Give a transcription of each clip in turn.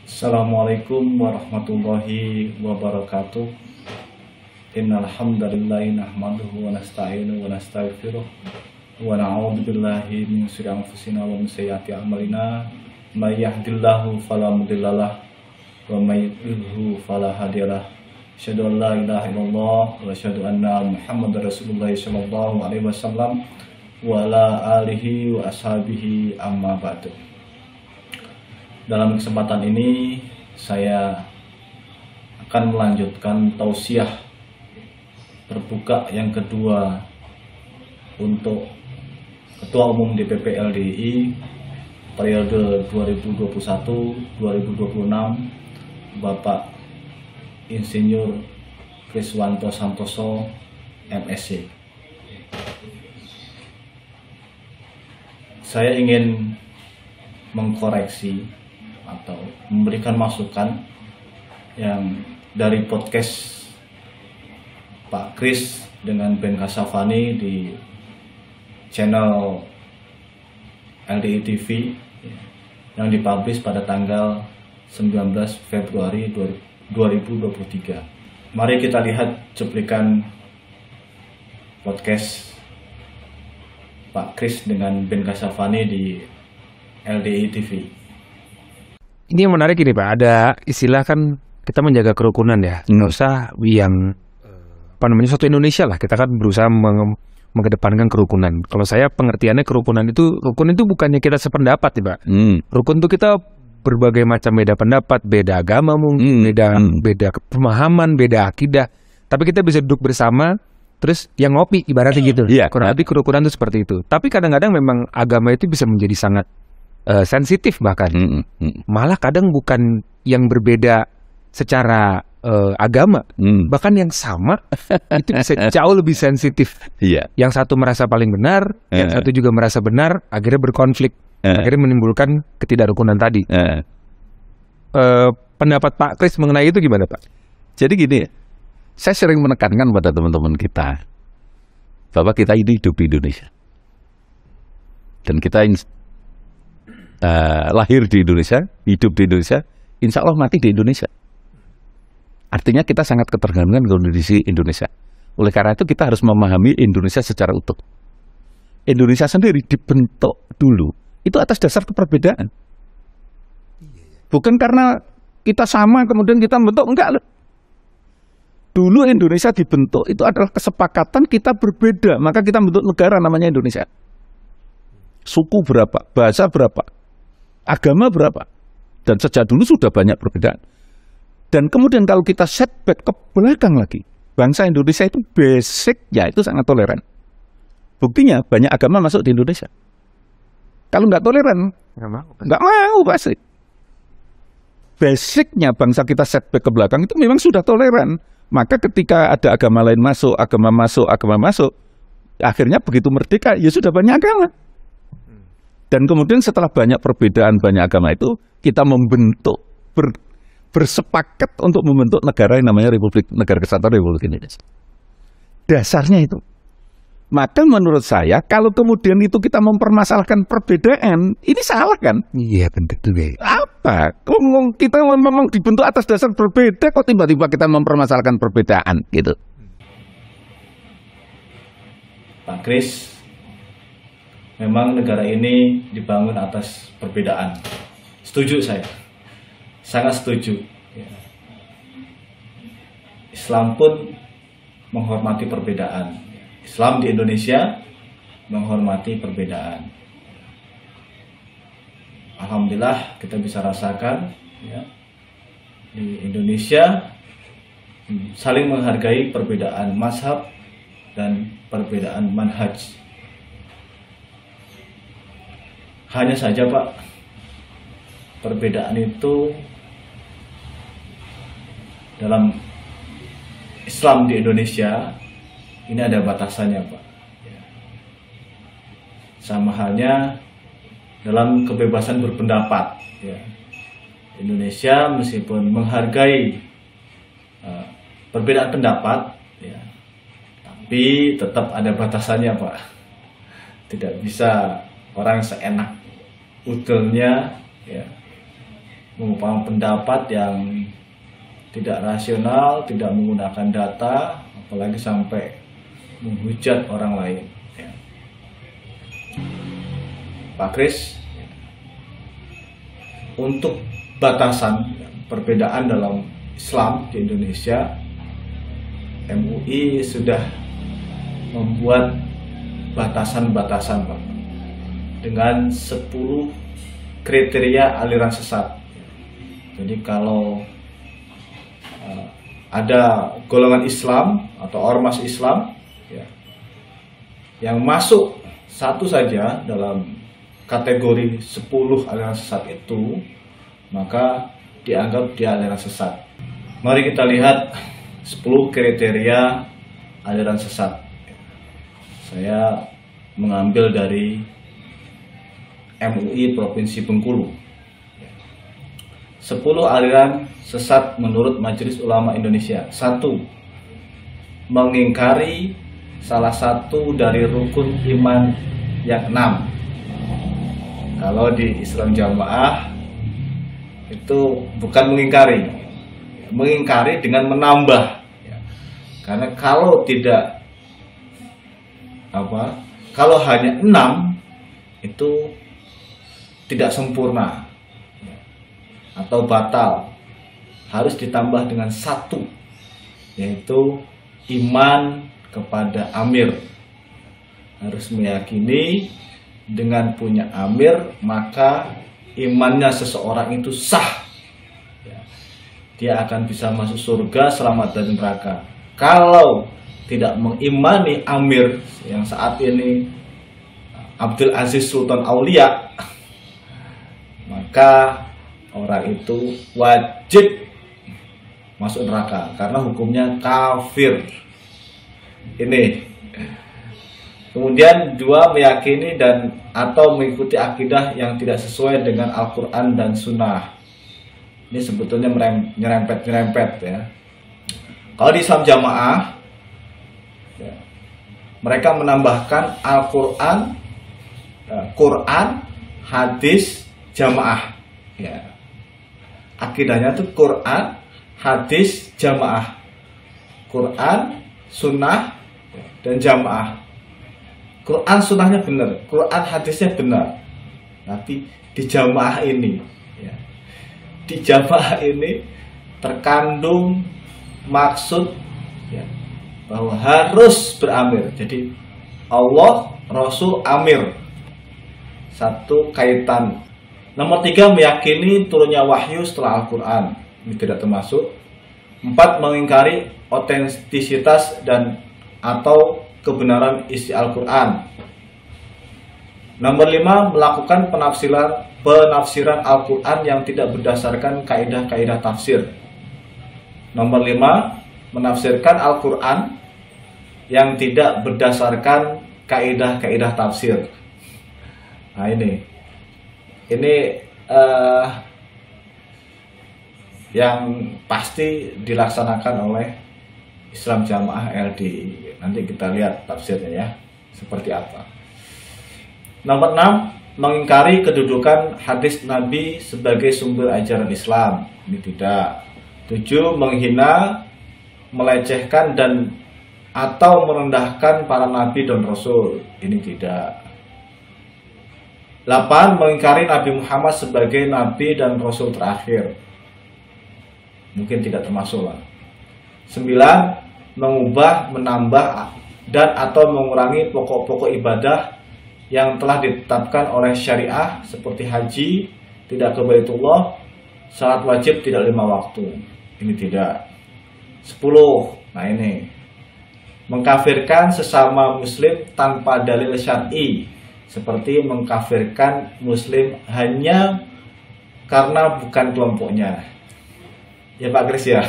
Assalamualaikum warahmatullahi wabarakatuh. Innal hamdalillahi nahmaduhu wa nasta'inuhu wa nastaghfiruh wa na'udzu billahi min shururi anfusina wa min sayyiati a'malina. May yahdihillahu fala mudhillalah wa may yudhlilhu fala hadiyalah. Asyhadu an la ilaha illallah wa asyhadu anna Muhammadar Rasulullah sallallahu alaihi wasallam wa ala alihi wa ashabihi amma ba'du. Dalam kesempatan ini saya akan melanjutkan tausiah terbuka yang kedua untuk Ketua Umum DPP LDII periode 2021-2026 Bapak Insinyur Kriswanto Santoso MSc. Saya ingin mengkoreksi atau memberikan masukan yang dari podcast Pak Kris dengan Ben Kasafani di channel LDI TV yang dipublish pada tanggal 19 Februari 2023. Mari kita lihat cuplikan podcast Pak Kris dengan Ben Kasafani di LDI TV. Ini yang menarik ini Pak, ada istilah kan kita menjaga kerukunan ya, nggak usah yang suatu Indonesia lah, kita kan berusaha mengedepankan kerukunan. Kalau saya pengertiannya rukun itu bukannya kita sependapat ya Pak. Rukun itu kita berbagai macam beda pendapat, beda agama mungkin, beda pemahaman, beda akidah, tapi kita bisa duduk bersama, terus yang ngopi ibaratnya gitu. Kurang lebih kerukunan itu seperti itu. Tapi kadang-kadang memang agama itu bisa menjadi sangat sensitif bahkan, malah kadang bukan yang berbeda secara agama, bahkan yang sama itu bisa jauh lebih sensitif. Yang satu merasa paling benar, yang satu juga merasa benar, akhirnya berkonflik, akhirnya menimbulkan ketidakrukunan tadi. Pendapat Pak Kris mengenai itu gimana Pak? Jadi gini, saya sering menekankan pada teman-teman kita bahwa kita ini hidup di Indonesia dan kita lahir di Indonesia, hidup di Indonesia, insya Allah mati di Indonesia. Artinya kita sangat ketergantungan dengan kondisi Indonesia. Oleh karena itu kita harus memahami Indonesia secara utuh. Indonesia sendiri dibentuk dulu itu atas dasar keperbedaan. Bukan karena kita sama kemudian kita bentuk, enggak loh. Dulu Indonesia dibentuk itu adalah kesepakatan kita berbeda, maka kita bentuk negara namanya Indonesia. Suku berapa, bahasa berapa, agama berapa, dan sejak dulu sudah banyak perbedaan. Dan kemudian kalau kita setback ke belakang lagi, bangsa Indonesia itu basicnya itu sangat toleran. Buktinya banyak agama masuk di Indonesia. Kalau nggak toleran, nggak mau pasti. Basicnya bangsa kita setback ke belakang itu memang sudah toleran. Maka ketika ada agama lain masuk, akhirnya begitu merdeka, ya sudah banyak agama. Dan kemudian setelah banyak perbedaan, banyak agama itu, kita membentuk, bersepakat untuk membentuk negara yang namanya Negara Kesatuan Republik Indonesia. Dasarnya itu. Maka menurut saya, kalau kemudian itu kita mempermasalahkan perbedaan, ini salah kan? Iya, betul. Apa? Kita memang dibentuk atas dasar berbeda, kok tiba-tiba kita mempermasalahkan perbedaan, gitu. Pak Kris, memang negara ini dibangun atas perbedaan. Setuju saya, sangat setuju. Islam pun menghormati perbedaan. Islam di Indonesia menghormati perbedaan. Alhamdulillah kita bisa rasakan ya, di Indonesia saling menghargai perbedaan mazhab dan perbedaan manhaj. Hanya saja Pak, perbedaan itu dalam Islam di Indonesia ini ada batasannya Pak. Sama halnya dalam kebebasan berpendapat. Indonesia meskipun menghargai perbedaan pendapat, tapi tetap ada batasannya Pak. Tidak bisa orang seenak udelnya mengungkapkan pendapat yang tidak rasional, tidak menggunakan data, apalagi sampai menghujat orang lain. Ya. Pak Kris, untuk batasan perbedaan dalam Islam di Indonesia, MUI sudah membuat batasan-batasan, Pak, dengan 10 kriteria aliran sesat. Jadi kalau ada golongan Islam atau ormas Islam ya, yang masuk satu saja dalam kategori 10 aliran sesat itu, maka dianggap dia aliran sesat. Mari kita lihat 10 kriteria aliran sesat. Saya mengambil dari MUI Provinsi Bengkulu. 10 aliran sesat menurut Majelis Ulama Indonesia. 1. Mengingkari salah satu dari rukun iman yang 6. Kalau di Islam Jamaah itu bukan mengingkari, mengingkari dengan menambah. Karena kalau tidak kalau hanya 6 itu tidak sempurna atau batal, harus ditambah dengan 1, yaitu iman kepada amir. Harus meyakini dengan punya amir maka imannya seseorang itu sah, dia akan bisa masuk surga, selamat dari neraka. Kalau tidak mengimani amir yang saat ini Abdul Aziz Sultan Aulia, maka orang itu wajib masuk neraka karena hukumnya kafir. Ini. Kemudian 2, meyakini dan atau mengikuti akidah yang tidak sesuai dengan Al-Quran dan Sunnah. Ini sebetulnya nyerempet ya. Kalau di Islam Jamaah ya, mereka menambahkan Al-Quran, Quran, hadis, jamaah. Ya. Akidahnya itu Quran, hadis, jamaah. Quran, sunnah, dan jamaah. Quran sunnahnya benar, Quran hadisnya benar. Tapi di jamaah ini, ya, di jamaah ini terkandung maksud ya, bahwa harus beramir. Jadi Allah, Rasul, amir. Satu kaitan. Nomor 3, meyakini turunnya wahyu setelah Al-Quran. Ini tidak termasuk. 4, mengingkari otentisitas dan atau kebenaran isi Al-Quran. Nomor 5, melakukan penafsiran Al-Quran yang tidak berdasarkan kaidah-kaidah tafsir. Nomor 5, menafsirkan Al-Quran yang tidak berdasarkan kaidah-kaidah tafsir. Nah ini yang pasti dilaksanakan oleh Islam Jamaah LDI. Nanti kita lihat tafsirnya ya, seperti apa. Nomor 6, mengingkari kedudukan hadis Nabi sebagai sumber ajaran Islam. Ini tidak. 7, menghina, melecehkan dan atau merendahkan para nabi dan rasul. Ini tidak. 8, mengingkari Nabi Muhammad sebagai nabi dan rasul terakhir. Mungkin tidak termasuk lah. 9, mengubah, menambah dan atau mengurangi pokok-pokok ibadah yang telah ditetapkan oleh syariah seperti haji, tidak ke Baitullah, salat wajib tidak 5 waktu. Ini tidak. 10, nah ini, mengkafirkan sesama muslim tanpa dalil syar'i, seperti mengkafirkan muslim hanya karena bukan kelompoknya. Ya Pak Kris ya.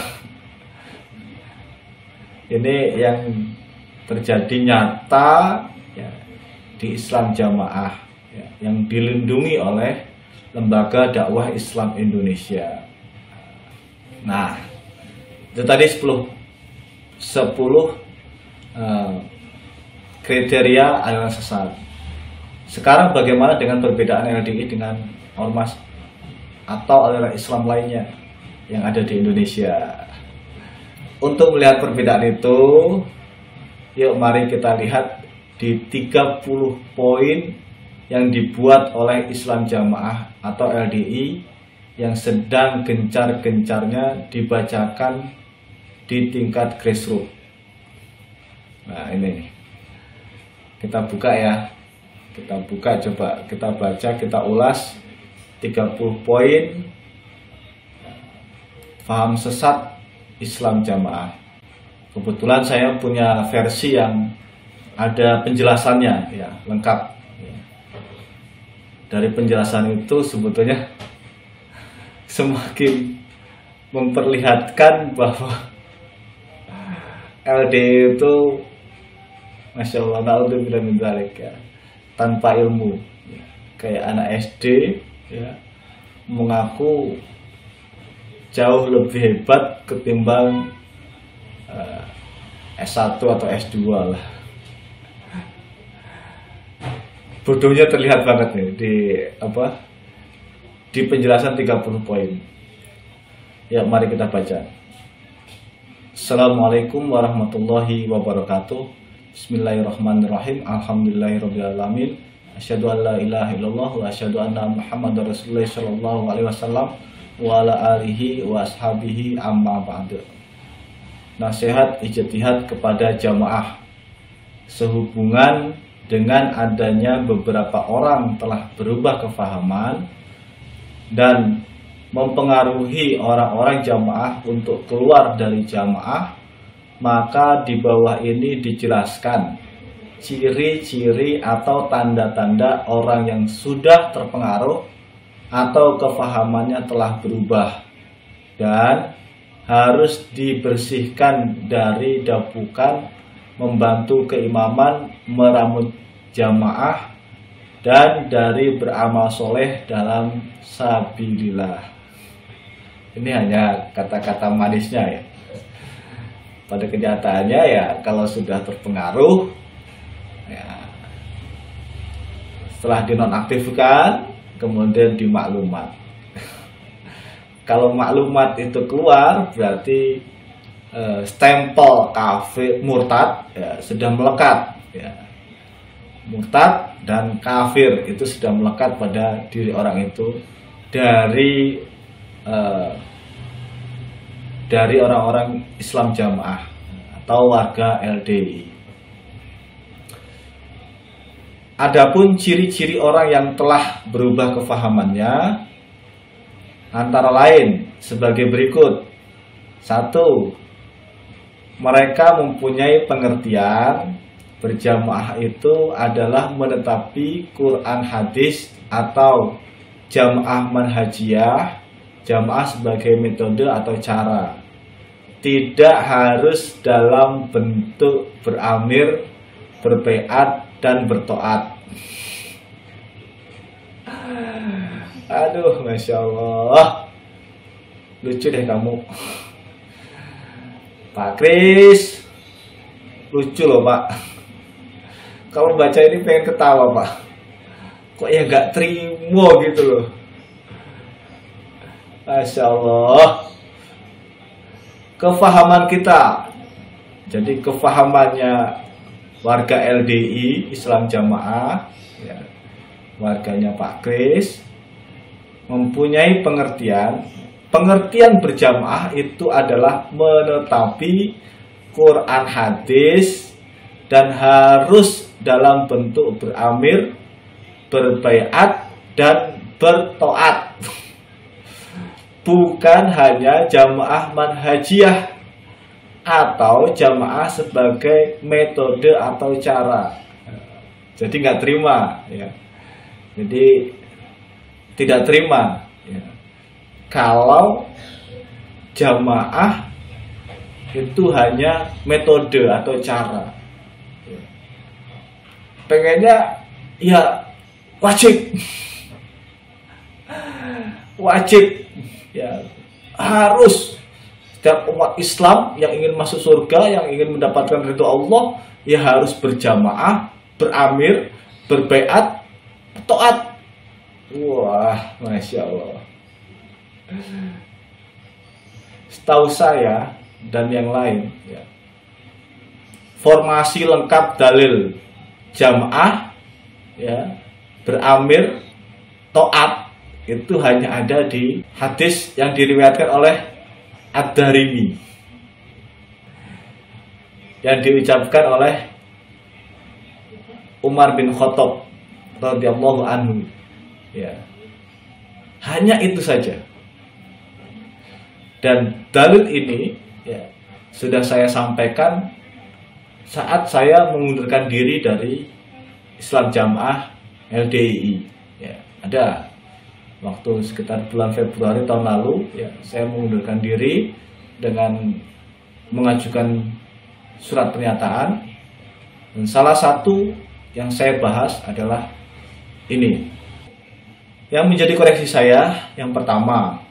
Ini yang terjadi nyata ya, di Islam Jamaah ya, yang dilindungi oleh Lembaga Dakwah Islam Indonesia. Nah, itu tadi 10 kriteria aliran sesat. Sekarang bagaimana dengan perbedaan LDI dengan ormas atau aliran Islam lainnya yang ada di Indonesia. Untuk melihat perbedaan itu, yuk mari kita lihat di 30 poin yang dibuat oleh Islam Jamaah atau LDI yang sedang gencar-gencarnya dibacakan di tingkat grassroots. Nah ini nih, kita buka ya, kita buka, coba kita baca, kita ulas 30 poin paham sesat Islam Jamaah. Kebetulan saya punya versi yang ada penjelasannya ya, lengkap. Dari penjelasan itu sebetulnya semakin memperlihatkan bahwa LDI itu Masya Allah, naudzubillah min dzalik ya, tanpa ilmu ya. Kayak anak SD ya, mengaku jauh lebih hebat ketimbang S1 atau S2 lah. Bodohnya terlihat banget nih di penjelasan 30 poin. Ya, mari kita baca. Assalamualaikum warahmatullahi wabarakatuh. Bismillahirrahmanirrahim. Alhamdulillahirabbil alamin. Asyhadu an la ilaha illallah wa asyhadu anna Muhammadar Rasulullah sallallahu alaihi wasallam wa ala alihi wa ashabihi amma ba'du. Nasihat ijtihad kepada jamaah sehubungan dengan adanya beberapa orang telah berubah kefahaman dan mempengaruhi orang-orang jamaah untuk keluar dari jamaah, maka di bawah ini dijelaskan ciri-ciri atau tanda-tanda orang yang sudah terpengaruh atau kefahamannya telah berubah dan harus dibersihkan dari dapukan membantu keimaman, meramut jamaah, dan dari beramal soleh dalam sabilillah. Ini hanya kata-kata manisnya ya. Pada kenyataannya ya, kalau sudah terpengaruh ya, setelah dinonaktifkan kemudian dimaklumat. Kalau maklumat itu keluar berarti stempel kafir murtad ya, sudah melekat ya. Murtad dan kafir itu sudah melekat pada diri orang itu dari orang-orang Islam Jamaah atau warga LDI. Adapun ciri-ciri orang yang telah berubah kefahamannya antara lain sebagai berikut. 1. Mereka mempunyai pengertian berjamaah itu adalah menetapi Quran hadis atau jamaah manhajiyah, jamaah sebagai metode atau cara. Tidak harus dalam bentuk beramir, berbaiat, dan bertoat. Aduh, Masya Allah, lucu deh kamu Pak Kris, lucu loh Pak. Kalau baca ini pengen ketawa Pak, kok ya gak terima gitu loh. Masya Allah. Kefahaman kita, jadi kefahamannya warga LDI Islam Jamaah ya, warganya Pak Kris mempunyai pengertian berjamaah itu adalah menetapi Quran hadis dan harus dalam bentuk beramir, berbaiat, dan bertoat. Bukan hanya jamaah manhajiyah atau jamaah sebagai metode atau cara. Jadi nggak terima ya. Jadi tidak terima ya, kalau jamaah itu hanya metode atau cara. Pengennya ya wajib ya, harus setiap umat Islam yang ingin masuk surga, yang ingin mendapatkan ridho Allah, ya harus berjamaah, beramir, berbaiat, taat. Wah, Masya Allah. Setahu saya dan yang lain, ya, formasi lengkap dalil jamaah, ya, beramir, to'at, itu hanya ada di hadis yang diriwayatkan oleh Ad-Darimi, yang diucapkan oleh Umar bin Khattab radhiyallahu anhu, ya. Hanya itu saja. Dan dalil ini, ya, sudah saya sampaikan saat saya mengundurkan diri dari Islam Jamaah LDII, ya. Ada waktu sekitar bulan Februari tahun lalu, ya, saya mengundurkan diri dengan mengajukan surat pernyataan. Dan salah satu yang saya bahas adalah ini. Yang menjadi koreksi saya, yang pertama,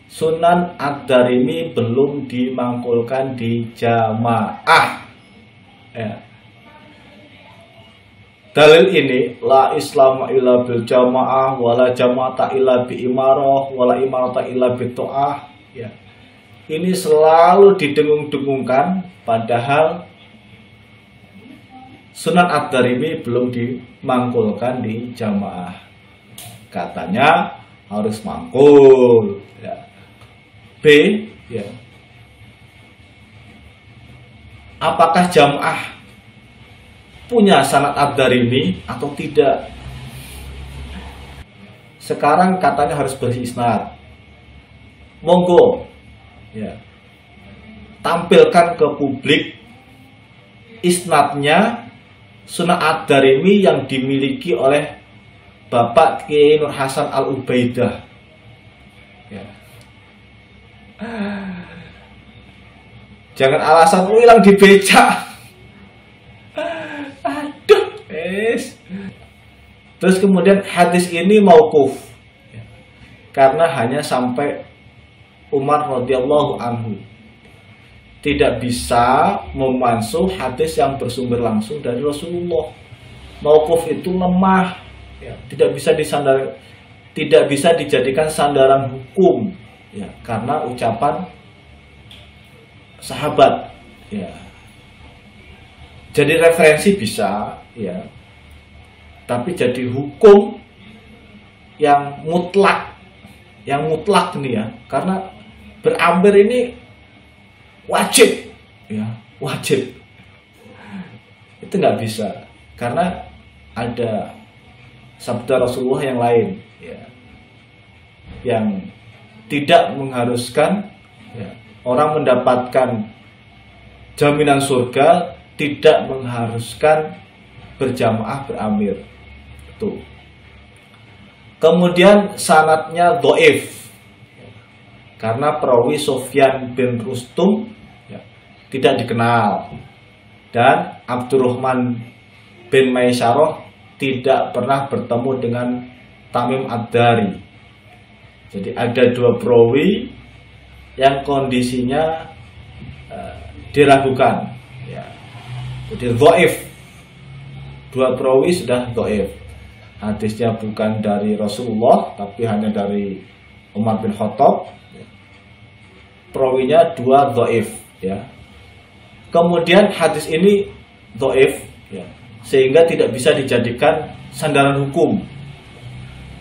Sunan Ad-Darimi belum dimangkulkan di jamaah, ya. Dalil ini, la islama illa bil jamaah, wala jama'ata illa bi imarah, wala imarata illa bi to'ah, ya. Ini selalu didengung-dengungkan, padahal Sunan Ad-Darimi belum dimangkulkan di jamaah. Katanya harus mangkul, ya. B, ya, apakah jamaah punya sanad Ad-Darimi atau tidak? Sekarang katanya harus berisnad. Monggo, ya, tampilkan ke publik isnadnya Sunan Ad-Darimi yang dimiliki oleh Bapak Kiai Nur Hasan Al-Ubaidah, ya. Jangan alasan hilang di becak. Aduh, Terus kemudian hadis ini mauquf, ya, karena hanya sampai Umar radhiyallahu anhu. Tidak bisa memansuh hadis yang bersumber langsung dari Rasulullah. Mauquf itu lemah, ya, tidak bisa dijadikan sandaran hukum, ya, karena ucapan sahabat, ya. Jadi referensi bisa, ya, tapi jadi hukum yang mutlak nih, ya, karena beramir ini wajib, ya, wajib. Itu nggak bisa, karena ada sabda Rasulullah yang lain, ya, yang tidak mengharuskan, ya, orang mendapatkan jaminan surga, tidak mengharuskan berjamaah beramir. Tuh. Kemudian sanadnya dhaif, karena perawi Sufyan bin Rustum, ya, tidak dikenal, dan Abdurrahman bin Maisyarah tidak pernah bertemu dengan Tamim Ad-Dari. Jadi ada dua perawi yang kondisinya diragukan, ya. Jadi dhaif, dua perawi sudah dhaif. Hadisnya bukan dari Rasulullah, tapi hanya dari Umar bin Khattab. Perawinya dua dhaif, ya. Kemudian hadis ini dhaif, ya, sehingga tidak bisa dijadikan sandaran hukum,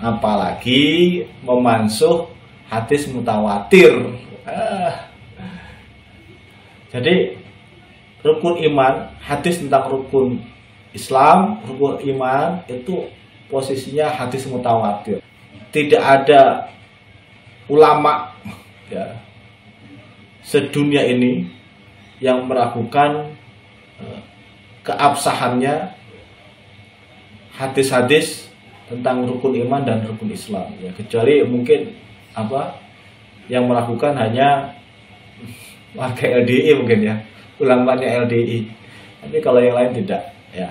apalagi memansuh hadis mutawatir. Jadi rukun iman, hadis tentang rukun Islam, rukun iman itu posisinya hadis mutawatir. Tidak ada ulama, ya, sedunia ini yang meragukan keabsahannya hadis-hadis tentang rukun iman dan rukun Islam, ya, kecuali mungkin yang meragukan hanya warga LDI mungkin, ya, ulamanya LDI. Tapi kalau yang lain tidak, ya.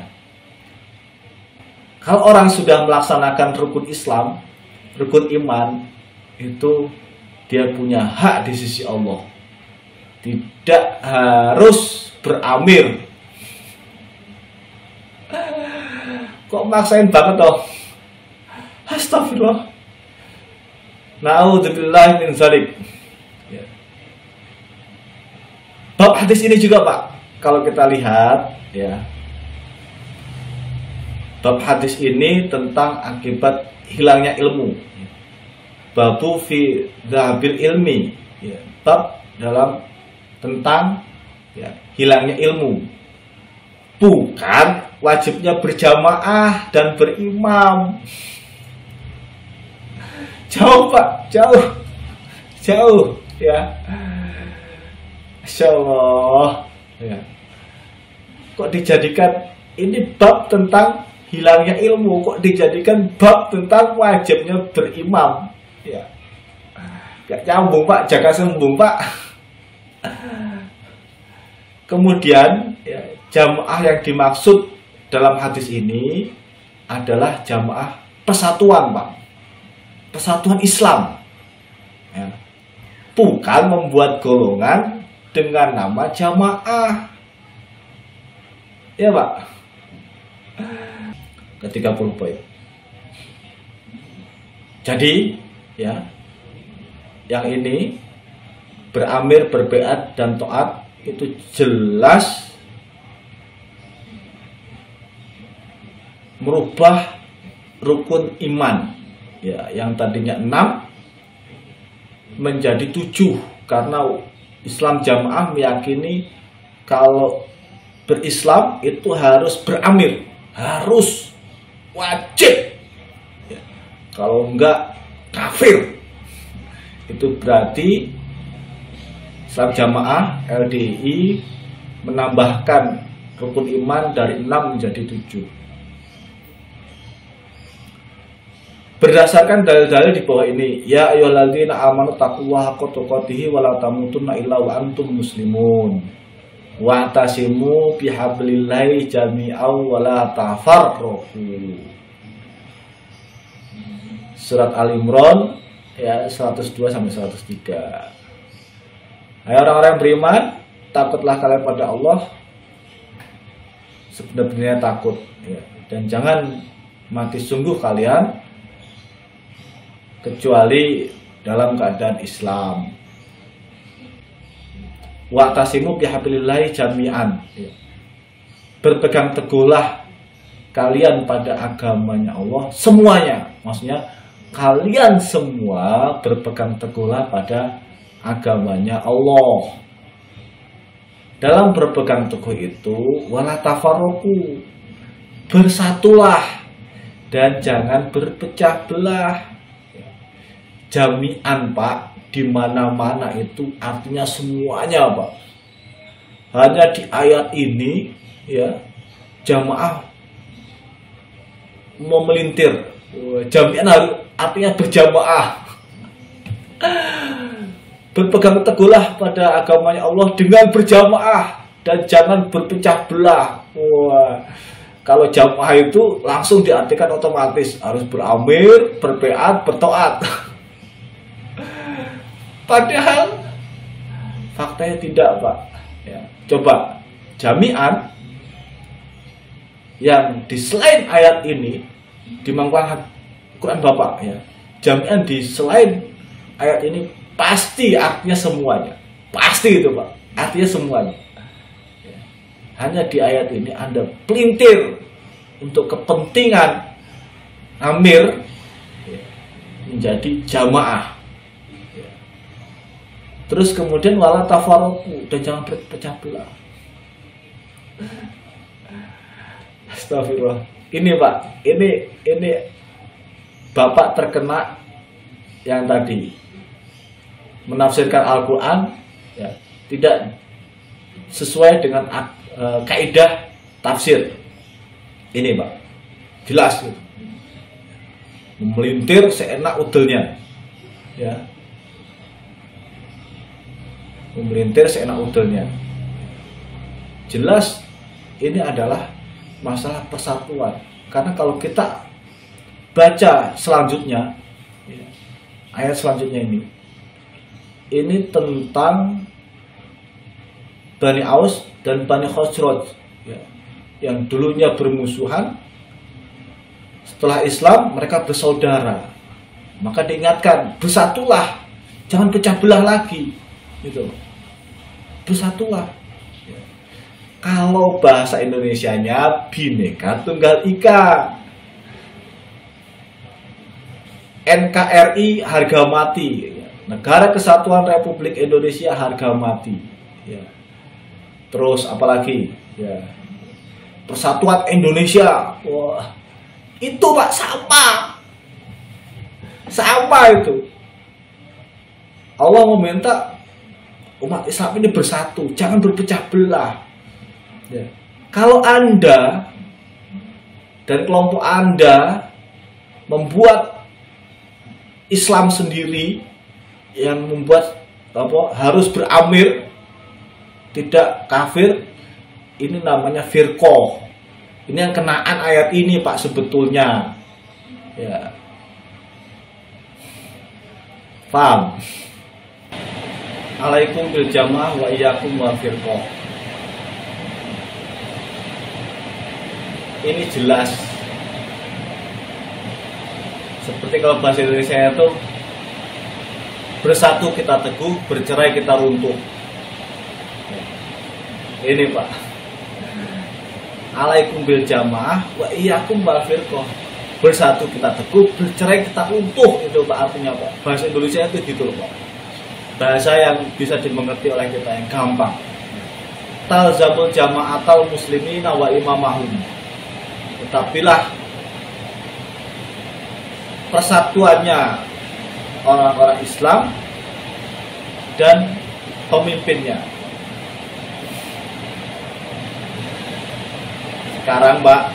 Kalau orang sudah melaksanakan rukun Islam, rukun iman, itu dia punya hak di sisi Allah. Tidak harus beramir. Kok maksain banget toh? Astagfirullah. Na'udzubillahi min dzalik. Ya. Bab hadis ini juga Pak, kalau kita lihat ya, bab hadis ini tentang akibat hilangnya ilmu. Babu fi dhahabil ilmi, ya, bab dalam tentang ya, hilangnya ilmu. Bukan wajibnya berjamaah dan berimam. Jauh Pak, jauh ya. Masya Allah ya. Kok dijadikan ini bab tentang hilangnya ilmu, kok dijadikan bab tentang wajibnya berimam ya. Gak nyambung Pak, jaga sembung Pak. Kemudian ya, jamaah yang dimaksud dalam hadis ini adalah jamaah persatuan Pak, persatuan Islam ya. Bukan membuat golongan dengan nama jamaah ya Pak. Ke-30 poin. Jadi ya, yang ini beramir, berbeat dan taat itu jelas merubah rukun iman ya, yang tadinya 6 menjadi 7, karena Islam jamaah meyakini kalau berislam itu harus beramir, harus wajib ya. Kalau enggak kafir. Itu berarti Islam jamaah LDI menambahkan rukun iman dari 6 menjadi 7. Berdasarkan dalil-dalil di bawah ini, ya ayyuhalladzina amanu taqullaha haqqa tuqatih wa la tamutunna illa wa antum muslimun. Wa tasimu bihablillahi jami'an wa la tafarraqu. Surat Al-Imran ya 102 sampai 103. Hai orang-orang yang beriman, takutlah kalian pada Allah sebenarnya takut ya. Dan jangan mati sungguh kalian kecuali dalam keadaan Islam. Wa'tasimu bihablillahi jami'an ya. Berpegang teguhlah kalian pada agamanya Allah semuanya. Maksudnya kalian semua berpegang teguhlah pada agamanya Allah. Dalam berpegang teguh itu wala tafarraqu, bersatulah dan jangan berpecah belah. Jami'an Pak, di mana-mana itu artinya semuanya Pak. Hanya di ayat ini ya, jamaah mau melintir. Jami'an artinya berjamaah. Berpegang teguhlah pada agamanya Allah dengan berjamaah dan jangan berpecah belah. Wah, kalau jamaah itu langsung diartikan otomatis harus beramir, berbeat, bertaat. Padahal faktanya tidak Pak ya. Coba jami'an yang di selain ayat ini di Mangkuan Quran Bapak ya, jami'an di selain ayat ini pasti artinya semuanya, pasti itu Pak, artinya semuanya ya. Hanya di ayat ini Anda pelintir untuk kepentingan amir ya, menjadi jamaah. Terus kemudian wala tafarraqu, dan jangan berpecah belah. Astagfirullah. Ini Pak, ini Bapak terkena yang tadi menafsirkan Al-Quran ya, tidak sesuai dengan kaidah tafsir. Ini Pak, jelas gitu. Memelintir seenak udelnya ya. Memelintir seenak udelnya. Jelas ini adalah masalah persatuan. Karena kalau kita baca selanjutnya ya, ayat selanjutnya ini tentang Bani Aus dan Bani Khosroj ya, yang dulunya bermusuhan, setelah Islam mereka bersaudara. Maka diingatkan, bersatulah, jangan pecah belah lagi, gitu. Bersatulah. Kalau bahasa Indonesianya Bhinneka Tunggal Ika, NKRI harga mati, Negara Kesatuan Republik Indonesia harga mati, ya. Terus apalagi, ya, Persatuan Indonesia, wah, itu Pak sama itu. Allah meminta umat Islam ini bersatu, jangan berpecah belah. Ya. Kalau Anda dan kelompok Anda membuat Islam sendiri yang membuat harus beramir, tidak kafir, ini namanya firqoh. Ini yang kenaan ayat ini Pak sebetulnya, ya. Paham? Alaikum bil jamaah wa iyyakum wa firqoh. Ini jelas. Seperti kalau bahasa Indonesia itu, bersatu kita teguh, bercerai kita runtuh. Ini Pak. Alaikum bil jamaah wa iyyakum wal firqah. Bersatu kita teguh, bercerai kita runtuh. Itu Pak artinya Pak. Bahasa Indonesia itu gitu loh Pak. Bahasa yang bisa dimengerti oleh kita, yang gampang. Talzamul jama'atal muslimina wa imamahum. Tetapilah persatuannya orang-orang Islam dan pemimpinnya. Sekarang Pak,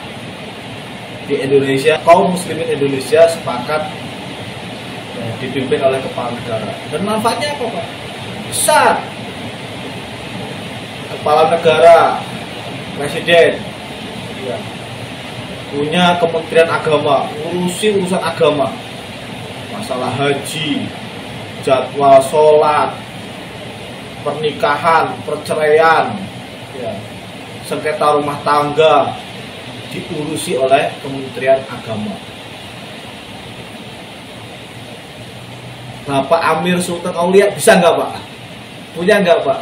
di Indonesia, kaum muslimin Indonesia sepakat dipimpin oleh kepala negara. Dan manfaatnya apa Pak? Besar. Kepala negara, presiden, ya, punya Kementerian Agama, ngurusi urusan agama, masalah haji, jadwal sholat, pernikahan, perceraian, ya, sengketa rumah tangga diurusi oleh Kementerian Agama. Bapak Amir Sultan Aulia bisa nggak Pak? Punya nggak Pak?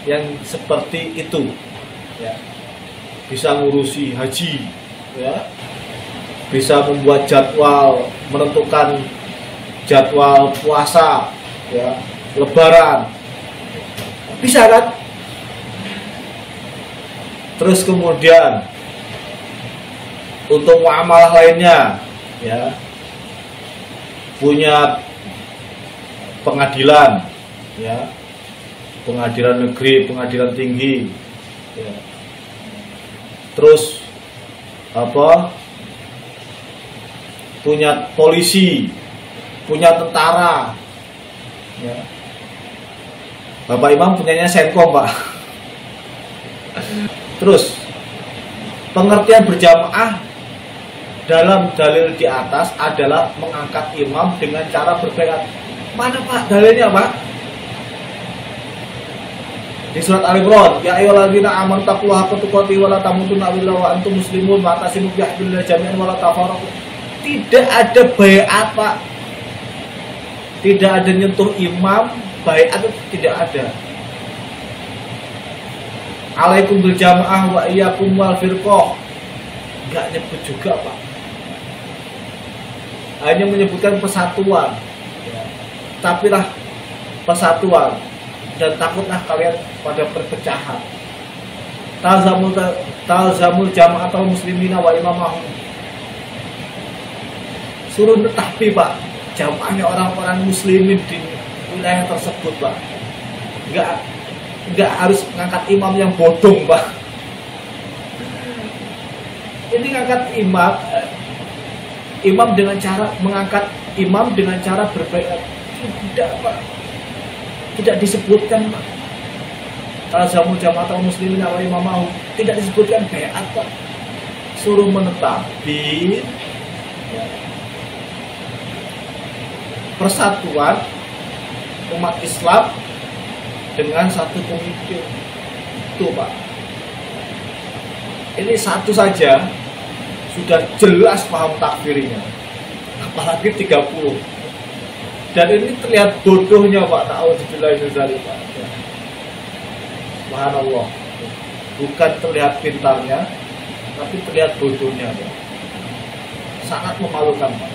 Yang seperti itu, ya. Bisa ngurusi haji, ya, bisa membuat jadwal, menentukan jadwal puasa, ya, lebaran, bisa kan? Terus kemudian untuk muamalah lainnya, ya, punya pengadilan, ya, pengadilan negeri, pengadilan tinggi, ya. Terus punya polisi, punya tentara, ya. Bapak Imam punyanya Senkom Pak. Terus pengertian berjamaah dalam dalil di atas adalah mengangkat imam dengan cara berbaiat. Mana Pak dalilnya Pak? Di surat Al-Imran, ya ayyuhalladzina amanu taqullaha haqqa tuqatih wa la tamutunna illa wa antum muslimun wa tasimu bihablillahi jami'an wa la tafarraqu. Tidak ada baiat Pak. Tidak ada nyentuh imam, baiat itu tidak ada. Alaikum bil jamaah wa iyyakum wal firqah. Enggak nyebut juga Pak. Hanya menyebutkan persatuan, ya. Tapilah persatuan, dan takutlah kalian pada perpecahan. Talzamul jama'atul muslimina wa imamahum. Suruh tetapi Pak, jamaahnya orang-orang muslimin di wilayah tersebut Pak. Enggak harus ngangkat imam yang bodong Pak. Ini ngangkat imam dengan cara mengangkat imam dengan cara berbaiat. Tidak Pak. Tidak disebutkan Pak. Talzamul jama'atul muslimin wa imamahum, tidak disebutkan baiat Pak. Suruh menetapi, ya, persatuan umat Islam dengan satu pemimpin. Itu Pak. Ini satu saja sudah jelas paham takfirnya. apalagi 30. Dan ini terlihat bodohnya Pak, Pak. Subhanallah. Bukan terlihat pintarnya, tapi terlihat bodohnya Pak. Sangat memalukan Pak.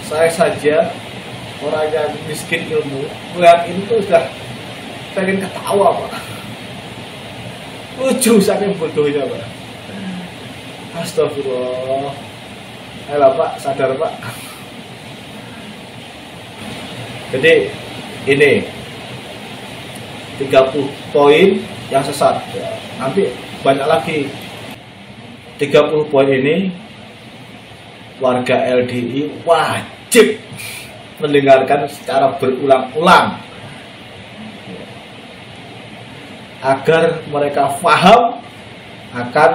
Saya saja orang yang miskin ilmu, melihat ini tuh sudah pengen ketawa Pak. Lucu saking bodohnya Pak. Astagfirullah. Ayolah Pak, sadar Pak. Jadi ini 30 poin yang sesat. Nanti banyak lagi. 30 poin ini warga LDI wajib mendengarkan secara berulang-ulang agar mereka paham akan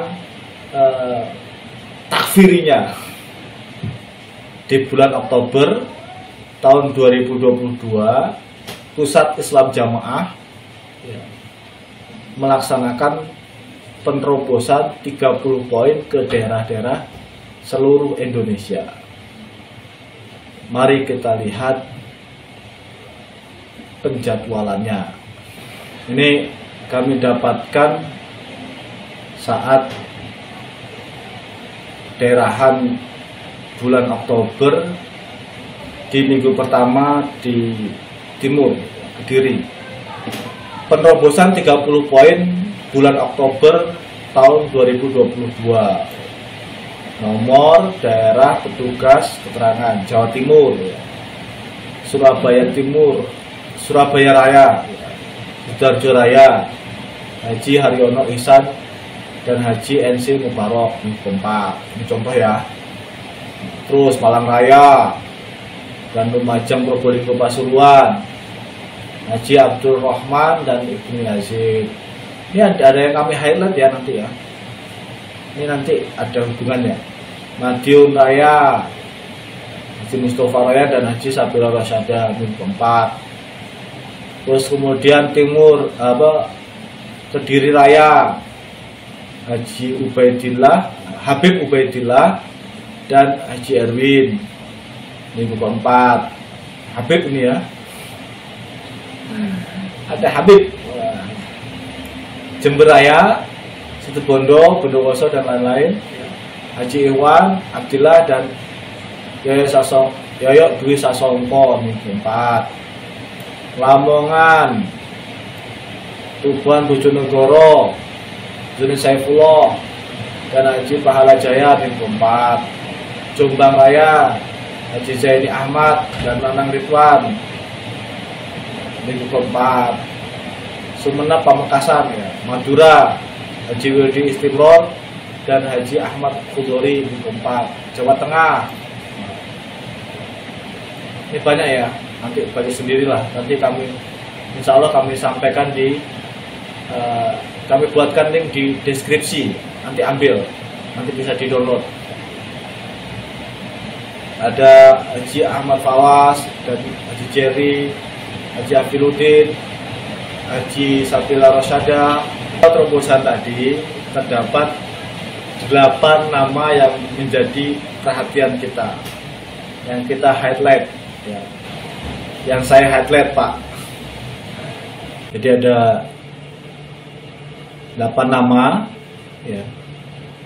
takfirinya. Di bulan Oktober tahun 2022, Pusat Islam Jamaah melaksanakan penerobosan 30 poin ke daerah-daerah seluruh Indonesia. Mari kita lihat penjadwalannya. Ini kami dapatkan saat daerahan bulan Oktober di minggu pertama di Timur, Kediri. Penerobosan 30 poin bulan Oktober tahun 2022. Nomor daerah petugas keterangan Jawa Timur, Surabaya Timur, Surabaya Raya, Sidoarjo Raya, Haji Haryono Ihsan dan Haji NC Mubarok. Ini kompak, ini contoh ya. Terus Malang Raya dan Lumajang Probolinggo Pasuruan, Haji Abdul Rahman dan Ibnu Yazid. Ini ada yang kami highlight ya nanti ya. Ini nanti ada hubungannya. Madiun Raya, Haji Mustafa Raya dan Haji Sabila Rasyada, ini keempat. Terus kemudian Timur Kediri Raya, Haji Ubaidillah, Habib Ubaidillah dan Haji Erwin, minggu keempat. Habib ini ya, ada Habib. Jember Raya, Situbondo, Bondowoso dan lain-lain, Haji Iwan, Abdillah dan Yoyo Dwi Sasongko, minggu keempat. Lamongan, Tuban Bojonegoro, Zuni Saifullah dan Haji Pahala Jaya, minggu keempat. Jombang Raya, Haji Zaini Ahmad dan Nanang Ridwan, minggu keempat. Sumeneb Pamekasan ya, Madura, Haji Wildi Istimror dan Haji Ahmad Khudori, minggu keempat. Jawa Tengah, ini banyak ya, nanti bagi sendirilah. Nanti kami, insya Allah kami sampaikan di, kami buatkan link di deskripsi. Nanti ambil, nanti bisa di download. Ada Haji Ahmad Fawas dan Haji Jerry, Haji Afiluddin, Haji Sabila Rasyada. Terobosan tadi terdapat 8 nama yang menjadi perhatian kita, yang kita highlight ya. Yang saya highlight Pak. Jadi ada 8 nama ya.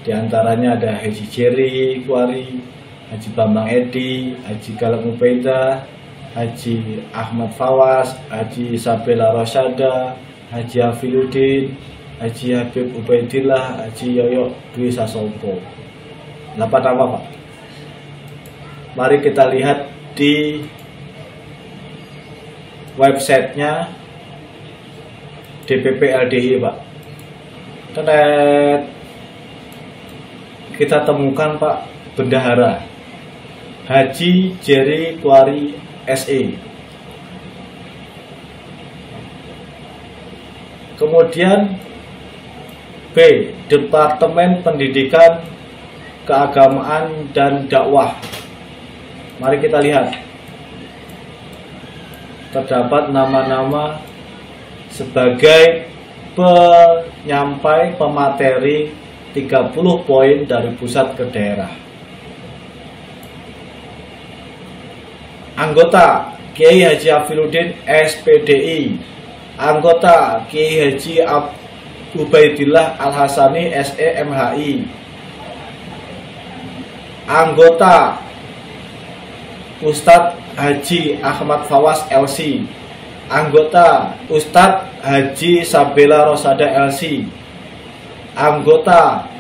Di antaranya ada Haji Jerry Kuari, Haji Bambang Edi, Haji Galang Ubaidah, Haji Ahmad Fawas, Haji Sabila Rasyada, Haji Afiluddin, Haji Habib Ubaidillah, Haji Yoyo Dwi Sasongko. 8 nama Pak. Mari kita lihat di websitenya DPP LDI Pak. Kita temukan Pak Bendahara Haji Jerry Kuari SE. Kemudian B, Departemen Pendidikan, Keagamaan dan Dakwah. Mari kita lihat. Terdapat nama-nama sebagai penyampai pemateri 30 poin dari pusat ke daerah. Anggota Kiai Haji Afiluddin SPDI. Anggota Kiai Haji Ubaidillah Al-Hasani SEMHI. Anggota Ustadz Haji Ahmad Fawaz LC. Anggota Ustadz Haji Sabela Rosada LC. Anggota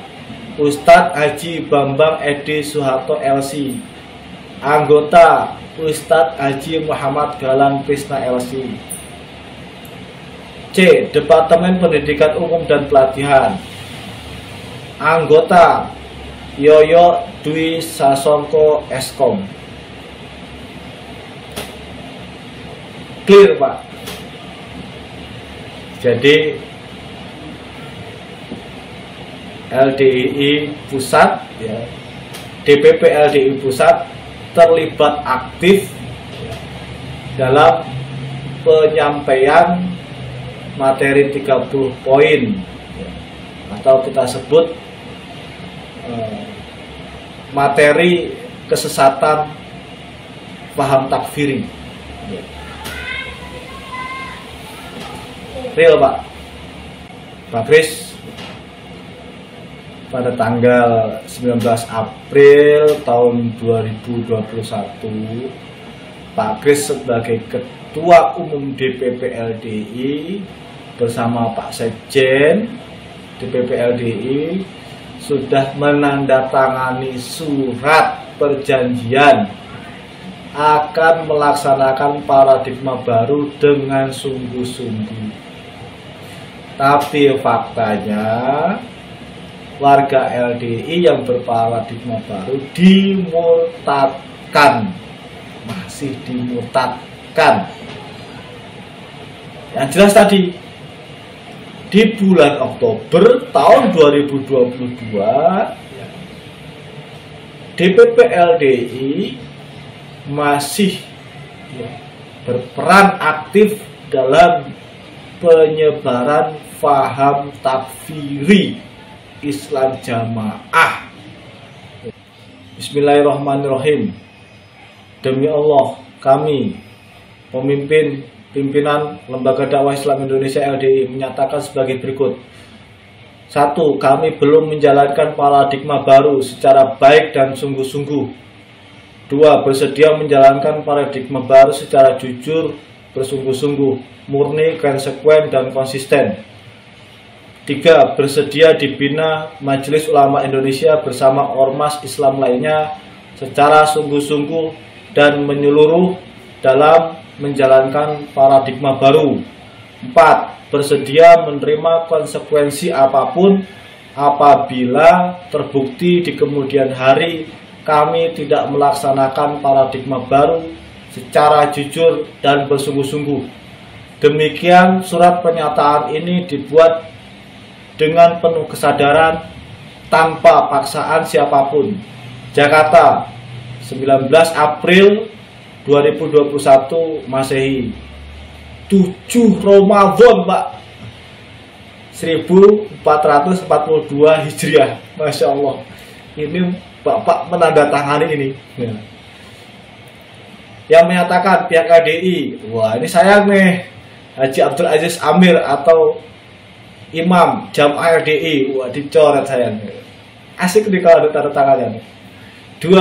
Ustadz Haji Bambang Edi Soeharto LC. Anggota Ustadz Haji Muhammad Galang Krisna LC. C. Departemen Pendidikan Umum dan Pelatihan. Anggota Yoyo Dwi Sasongko Eskom. Clear, Pak. Jadi LDII pusat, ya, DPP LDII pusat terlibat aktif dalam penyampaian materi 30 poin, ya, atau kita sebut materi kesesatan paham takfiri. Ya. Real, Pak Kris. Pada tanggal 19 April tahun 2021, Pak Kris sebagai Ketua Umum DPP LDI bersama Pak Sekjen DPP LDI sudah menandatangani surat perjanjian akan melaksanakan paradigma baru dengan sungguh-sungguh. Tapi faktanya warga LDI yang berparadigma baru dimurtadkan, masih dimurtadkan. Yang jelas tadi, di bulan Oktober tahun 2022, DPP LDI masih berperan aktif dalam penyebaran faham takfiri Islam jamaah. Bismillahirrahmanirrahim. Demi Allah, kami pimpinan Lembaga Dakwah Islam Indonesia LDI menyatakan sebagai berikut. 1. Kami belum menjalankan paradigma baru secara baik dan sungguh-sungguh. 2. Bersedia menjalankan paradigma baru secara jujur, bersungguh-sungguh, murni, konsekuen, dan konsisten. 3. Bersedia dibina Majelis Ulama Indonesia bersama ormas Islam lainnya secara sungguh-sungguh dan menyeluruh dalam menjalankan paradigma baru. 4. Bersedia menerima konsekuensi apapun apabila terbukti di kemudian hari kami tidak melaksanakan paradigma baru secara jujur dan bersungguh-sungguh. Demikian surat pernyataan ini dibuat dengan penuh kesadaran tanpa paksaan siapapun. Jakarta, 19 April 2021 Masehi, 7 Ramadan, Pak, 1442 Hijriah. Masya Allah, ini Bapak menandatangani ini, ya. Yang menyatakan pihak LDI, wah ini sayang nih, Haji Abdul Aziz Amir atau Imam Jamaah LDI, wah dicoret sayang. Asik nih kalau ada tanda tangannya. 2.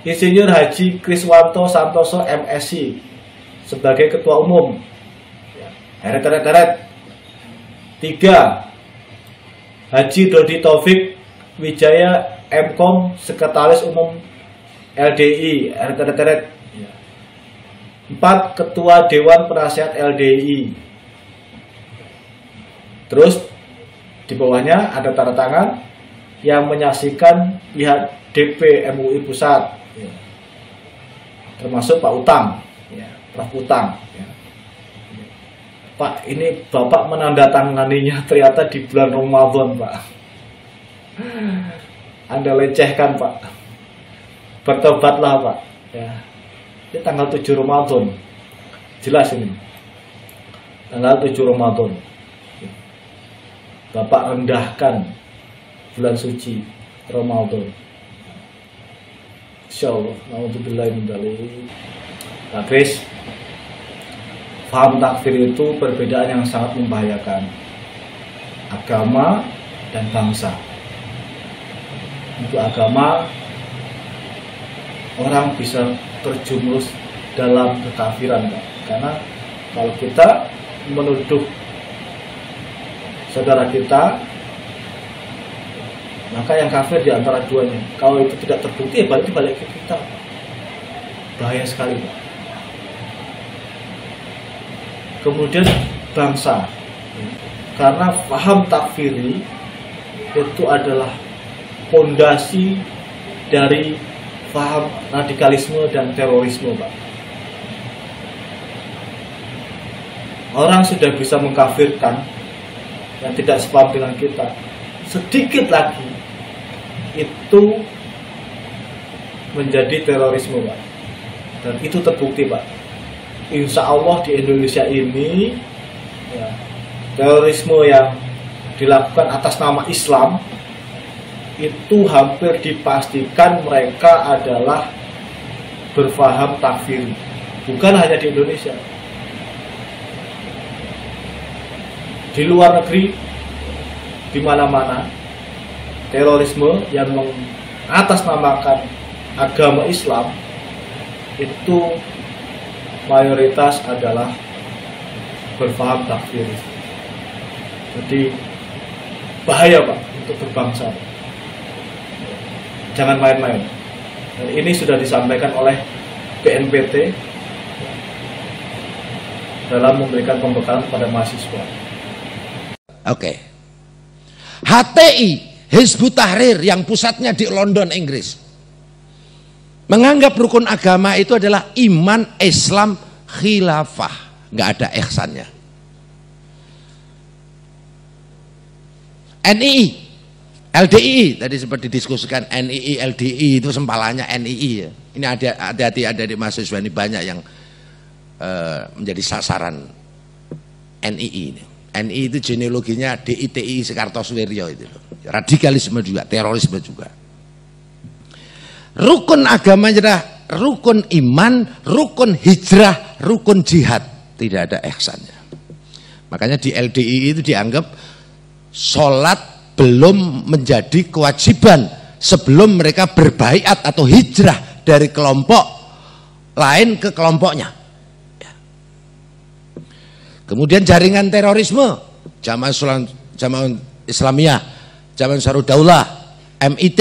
Insinyur Haji Kriswanto Santoso MSc sebagai Ketua Umum. Heret. 3. Haji Dodi Taufik Wijaya MKom Sekretaris Umum LDI. Heret. 4. Ketua Dewan Penasihat LDI. Terus di bawahnya ada tanda tangan yang menyaksikan pihak DP MUI Pusat, ya, termasuk Pak Utang, ya, Prof. Utang, ya. Pak, ini Bapak menandatanganinya ternyata di bulan Ramadan, Pak. Anda lecehkan, Pak. Bertobatlah, Pak, ya. Ini tanggal 7 Ramadan. Jelas ini. Tanggal 7 Ramadan. Bapak rendahkan bulan suci Ramadan. Insyaallah, naudzubillahi min dzalik. Pak Kris, paham takfir itu perbedaan yang sangat membahayakan agama dan bangsa. Untuk agama, orang bisa terjumus dalam kekafiran, Pak. Karena kalau kita menuduh saudara kita, maka yang kafir di antara duanya. Kalau itu tidak terbukti, ya berarti balik ke kita. Bahaya sekali, Pak. Kemudian bangsa, karena paham takfiri itu adalah fondasi dari paham radikalisme dan terorisme, Pak. Orang sudah bisa mengkafirkan yang tidak sepaham dengan kita, sedikit lagi itu menjadi terorisme, Pak. Dan itu terbukti, Pak. Insya Allah di Indonesia ini ya, terorisme yang dilakukan atas nama Islam itu hampir dipastikan mereka adalah berfaham takfiri. Bukan hanya di Indonesia, di luar negeri, di mana-mana terorisme yang mengatasnamakan agama Islam itu mayoritas adalah berfaham takfir. Jadi bahaya, Pak, untuk berbangsa. Jangan main-main. Dan ini sudah disampaikan oleh BNPT dalam memberikan pembekalan kepada mahasiswa. Oke. HTI, Hizbut Tahrir yang pusatnya di London, Inggris, menganggap rukun agama itu adalah iman, Islam, khilafah, nggak ada ihsannya. NII, LDII tadi seperti didiskusikan, NII, LDI itu sempalannya NII ya. Ini hati-hati, ada di mahasiswa ini banyak yang menjadi sasaran NII ini. NII itu genealoginya DITI Sekartosuwiryo itu, radikalisme juga, terorisme juga. Rukun agama adalah rukun iman, rukun hijrah, rukun jihad, tidak ada ihsannya. Makanya di LDI itu dianggap sholat belum menjadi kewajiban sebelum mereka berbaiat atau hijrah dari kelompok lain ke kelompoknya. Kemudian jaringan terorisme, Jamaah Islamiyah, Jamaah Ansarud-Daulah, MIT,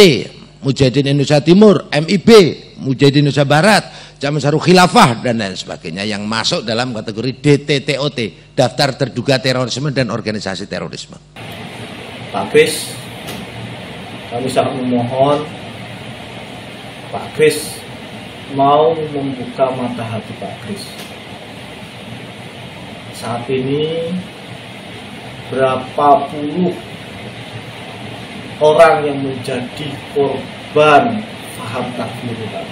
Mujahidin Indonesia Timur, MIB, Mujahidin Indonesia Barat, Jamaah Ansarul Khilafah dan lain sebagainya yang masuk dalam kategori DTTOT, daftar terduga terorisme dan organisasi terorisme. Pak Kris, kami sangat memohon Pak Kris mau membuka mata hati Pak Kris. Saat ini berapa puluh orang yang menjadi korban paham takfir, Pak.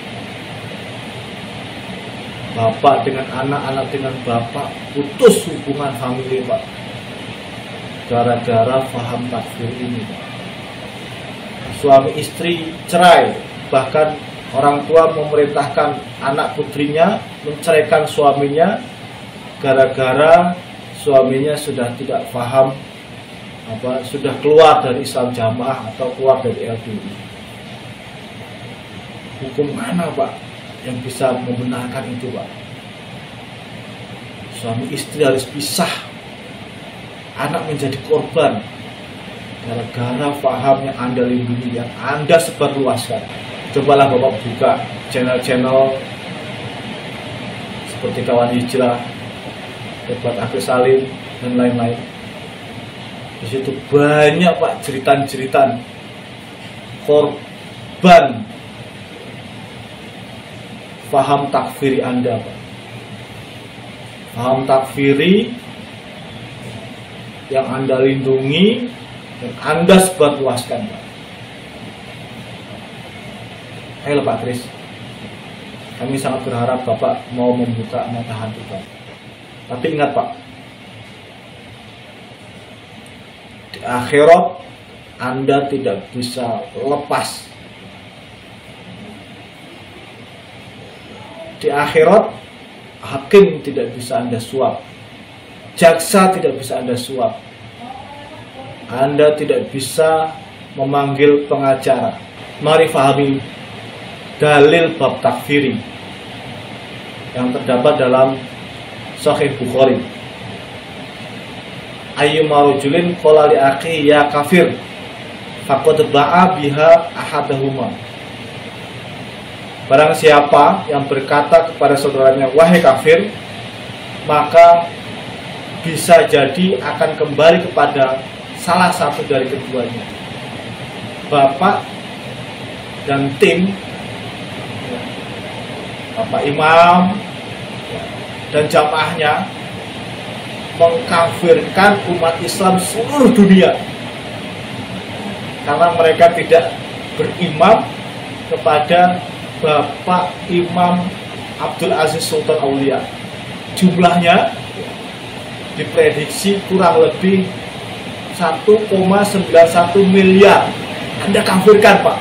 Bapak dengan anak, anak dengan bapak putus hubungan famili, Pak, gara-gara paham takfir ini, Pak. Suami istri cerai, bahkan orang tua memerintahkan anak putrinya menceraikan suaminya gara-gara suaminya sudah tidak paham, sudah keluar dari Islam Jamaah atau keluar dari LDI. Hukum mana, Pak, yang bisa membenarkan itu, Pak? Suami istri harus pisah, anak menjadi korban gara-gara paham yang Anda lindungi, yang Anda sebarluaskan. Cobalah Bapak buka channel-channel seperti Kawan Hijrah, Debat Akhir Salim dan lain-lain. Di situ banyak, Pak, jeritan-jeritan korban paham takfiri Anda, Pak. Paham takfiri yang Anda lindungi dan Anda sebarluaskan, Pak. Ayo Pak Kris, kami sangat berharap Bapak mau membuka mata hati, Pak. Tapi ingat, Pak, di akhirat Anda tidak bisa lepas Di akhirat, hakim tidak bisa Anda suap, jaksa tidak bisa Anda suap, Anda tidak bisa memanggil pengacara. Mari fahami dalil bab takfiri yang terdapat dalam Sahih Bukhari. Ayyuma rajulin qala li akhi ya kafir faqad ba'a biha ahadahuma. Barang siapa yang berkata kepada saudaranya wahai kafir, maka bisa jadi akan kembali kepada salah satu dari keduanya. Bapak dan tim, bapak imam dan jamaahnya mengkafirkan umat Islam seluruh dunia karena mereka tidak beriman kepada Bapak Imam Abdul Aziz Sultan Aulia. Jumlahnya diprediksi kurang lebih 1,91 miliar. Anda kafirkan, Pak.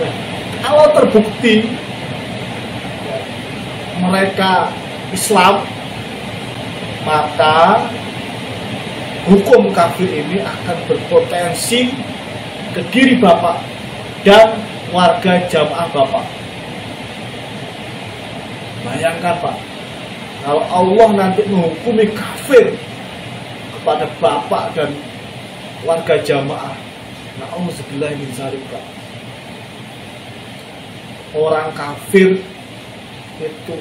Nah, kalau terbukti mereka Islam, maka hukum kafir ini akan berpotensi ke diri Bapak dan warga jamaah Bapak. Bayangkan, Pak, kalau Allah nanti menghukumi kafir kepada Bapak dan warga jamaah, na'udzubillah min dzalik, Pak. Orang kafir itu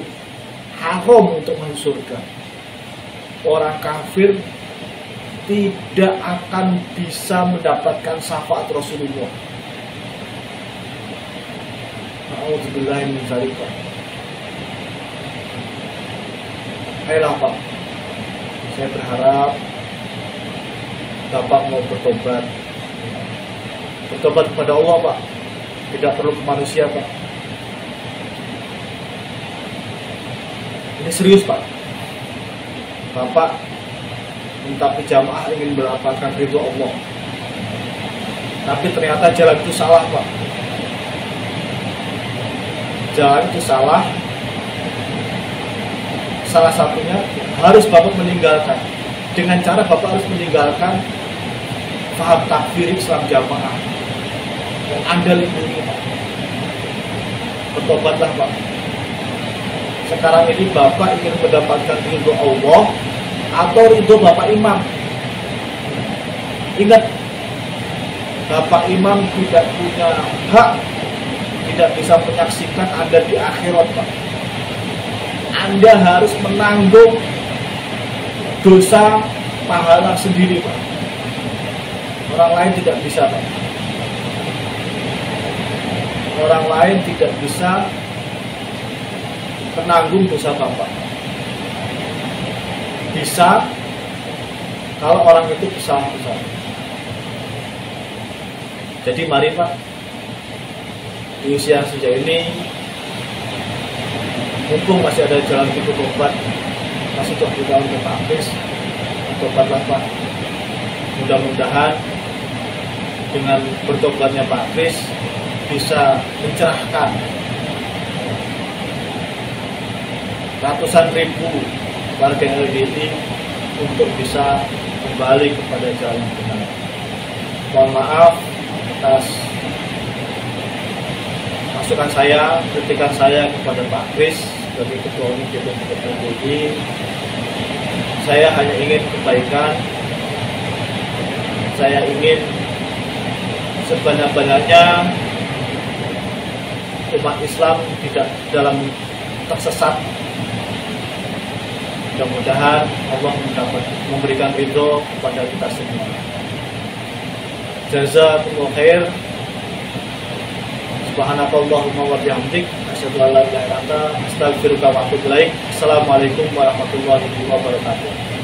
haram untuk masuk surga. Orang kafir tidak akan bisa mendapatkan syafaat Rasulullah. Na'udzubillah min dzalik, Pak. Ayolah, Pak. Saya berharap Bapak mau bertobat. Bertobat kepada Allah, Pak. Tidak perlu ke manusia, Pak. Ini serius, Pak. Bapak minta jamaah ingin mendapatkan ridho Allah, tapi ternyata jalan itu salah, Pak. Jalan itu salah. Salah satunya harus Bapak meninggalkan. Dengan cara Bapak harus meninggalkan paham takfir Islam jamaah yang Anda lindungi, Pak. Bertobatlah, Pak. Sekarang ini Bapak ingin mendapatkan ridho Allah atau ridho Bapak Imam. Ingat, Bapak Imam tidak punya hak, tidak bisa menyaksikan Anda di akhirat, Pak. Anda harus menanggung dosa pahala sendiri, Pak. Orang lain tidak bisa, Pak. Orang lain tidak bisa menanggung dosa Bapak. Bisa kalau orang itu besar-besar. Jadi mari, Pak, di usia sejauh ini, mumpung masih ada jalan pintu tobat, masih 20 tahun kita habis, tobatlah, Pak. Mudah-mudahan dengan bertobatnya Pak Kris bisa mencerahkan ratusan ribu warga LDI untuk bisa kembali kepada jalan benar. Mohon maaf atas masukan saya, kritikan saya kepada Pak Kris sebagai Ketua Umum DPP LDI. Saya hanya ingin kebaikan. Saya ingin sebanyak-banyaknya umat Islam tidak dalam tersesat. Mudah-mudahan Allah memberikan ridho kepada kita semua. Jazakumullah khair. Subhanakallahumma wa bihamdik, asyhadu an la ilaha illa anta, astaghfiruka wa atubu ilaik. Assalamualaikum warahmatullahi wabarakatuh.